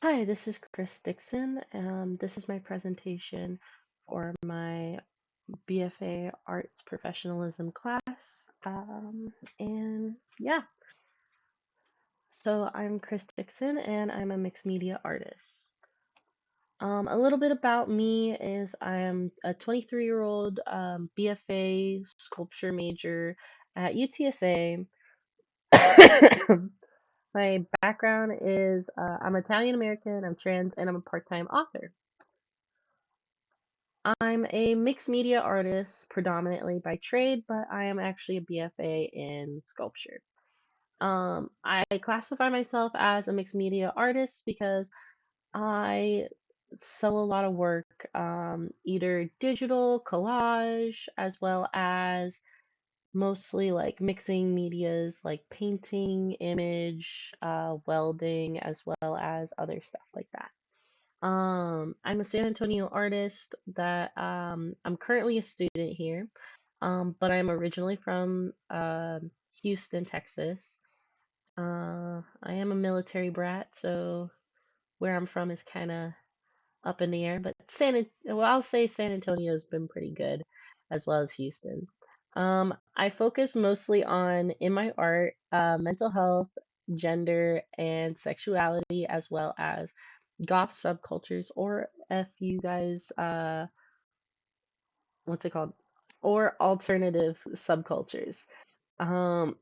Hi, this is Chris Dixon. This is my presentation for my BFA Arts Professionalism class. And yeah, so I'm Chris Dixon and I'm a mixed media artist. A little bit about me is I am a 23-year-old BFA sculpture major at UTSA. My background is I'm Italian American, I'm trans, and I'm a part-time author. I'm a mixed media artist predominantly by trade, but I am actually a BFA in sculpture. I classify myself as a mixed media artist because I sell a lot of work, either digital, collage, as well as mostly like mixing medias like painting, image, welding, as well as other stuff like that. I'm a San Antonio artist that I'm currently a student here, but I'm originally from Houston, Texas. I am a military brat, so where I'm from is kind of up in the air, but well, I'll say San Antonio's been pretty good, as well as Houston. I focus mostly on in my art, mental health, gender, and sexuality, as well as goth subcultures, or if you guys what's it called, or alternative subcultures. um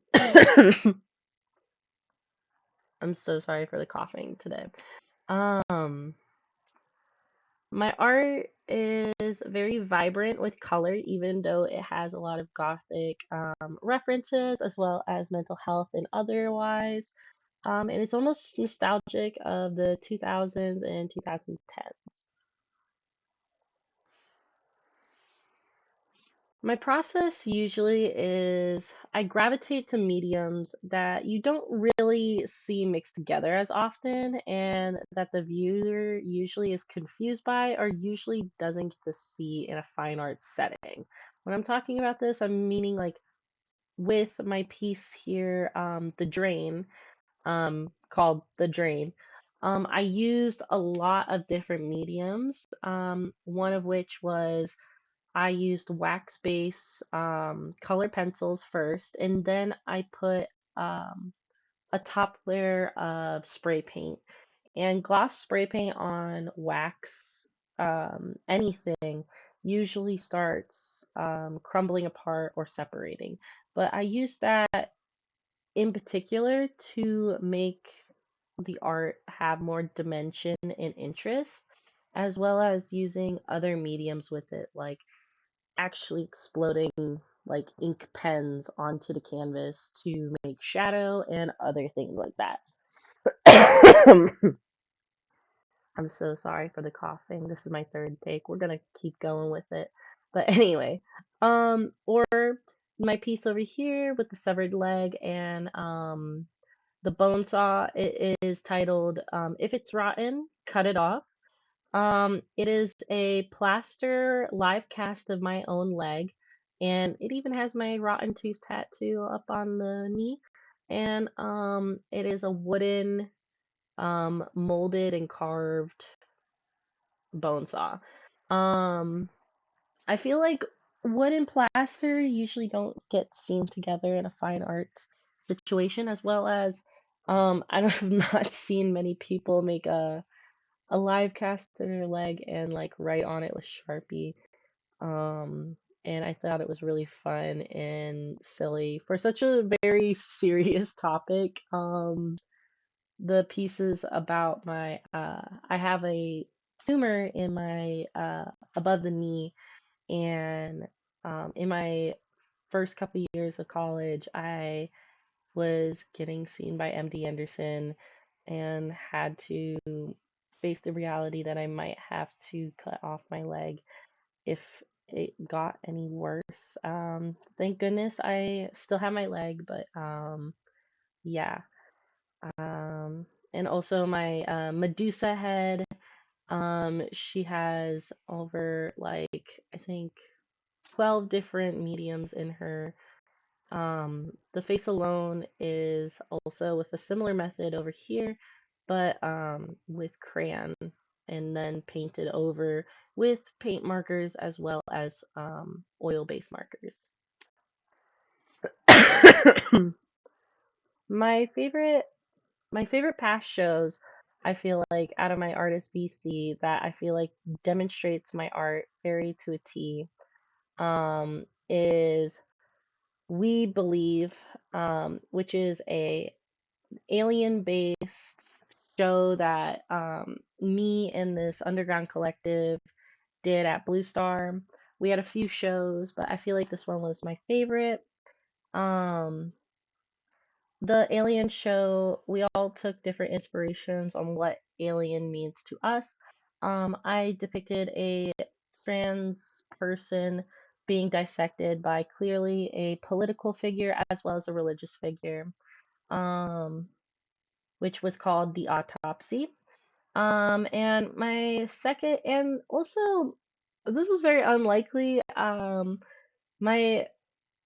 I'm so sorry for the coughing today. um my art is very vibrant with color, even though it has a lot of gothic references, as well as mental health and otherwise. And it's almost nostalgic of the 2000s and 2010s. My process usually is I gravitate to mediums that you don't really see mixed together as often, and that the viewer usually is confused by or usually doesn't get to see in a fine arts setting. When I'm talking about this, I'm meaning like with my piece here, The Drain, called The Drain. I used a lot of different mediums, one of which was I used wax base color pencils first, and then I put um, a top layer of spray paint. And gloss spray paint on wax, anything, usually starts crumbling apart or separating. But I used that in particular to make the art have more dimension and interest, as well as using other mediums with it, like actually exploding like ink pens onto the canvas to make shadow and other things like that. I'm so sorry for the coughing. This is my third take. We're gonna keep going with it. But anyway, or my piece over here with the severed leg and the bone saw, it is titled If It's Rotten, Cut It Off. It is a plaster live cast of my own leg, and it even has my rotten tooth tattoo up on the knee. And it is a wooden, molded and carved bone saw. Um, I feel like wood and plaster usually don't get seen together in a fine arts situation, as well as I don't have not seen many people make a live cast of their leg and like write on it with Sharpie. Um, and I thought it was really fun and silly for such a very serious topic. The pieces about my I have a tumor in my above the knee, and in my first couple years of college, I was getting seen by MD Anderson and had to face the reality that I might have to cut off my leg if it got any worse. Thank goodness I still have my leg, but yeah. Um, and also my Medusa head. She has over like I think 12 different mediums in her. The face alone is also with a similar method over here. but with crayon and then painted over with paint markers as well as oil-based markers. My favorite my favorite past shows, I feel like out of my artist VC that I feel like demonstrates my art very to a T, is We Believe, which is a alien based show that me and this underground collective did at Blue Star. We had a few shows, but I feel like this one was my favorite. Um, the Alien show, we all took different inspirations on what alien means to us. I depicted a trans person being dissected by clearly a political figure as well as a religious figure, um, which was called The Autopsy. And my second, and also, this was very unlikely. My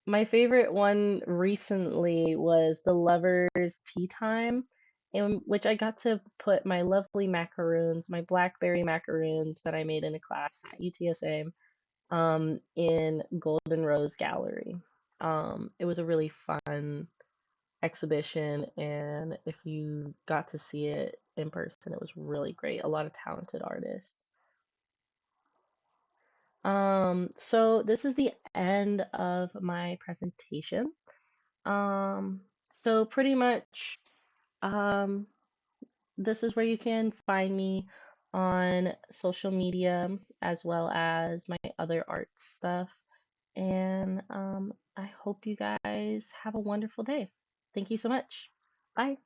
my favorite one recently was the Lovers Tea Time, in which I got to put my lovely macaroons, my blackberry macaroons that I made in a class at UTSA, in Golden Rose Gallery. It was a really fun exhibition, and if you got to see it in person, it was really great. A lot of talented artists. So this is the end of my presentation. Um, so pretty much, um, this is where you can find me on social media as well as my other art stuff. And I hope you guys have a wonderful day. Thank you so much. Bye.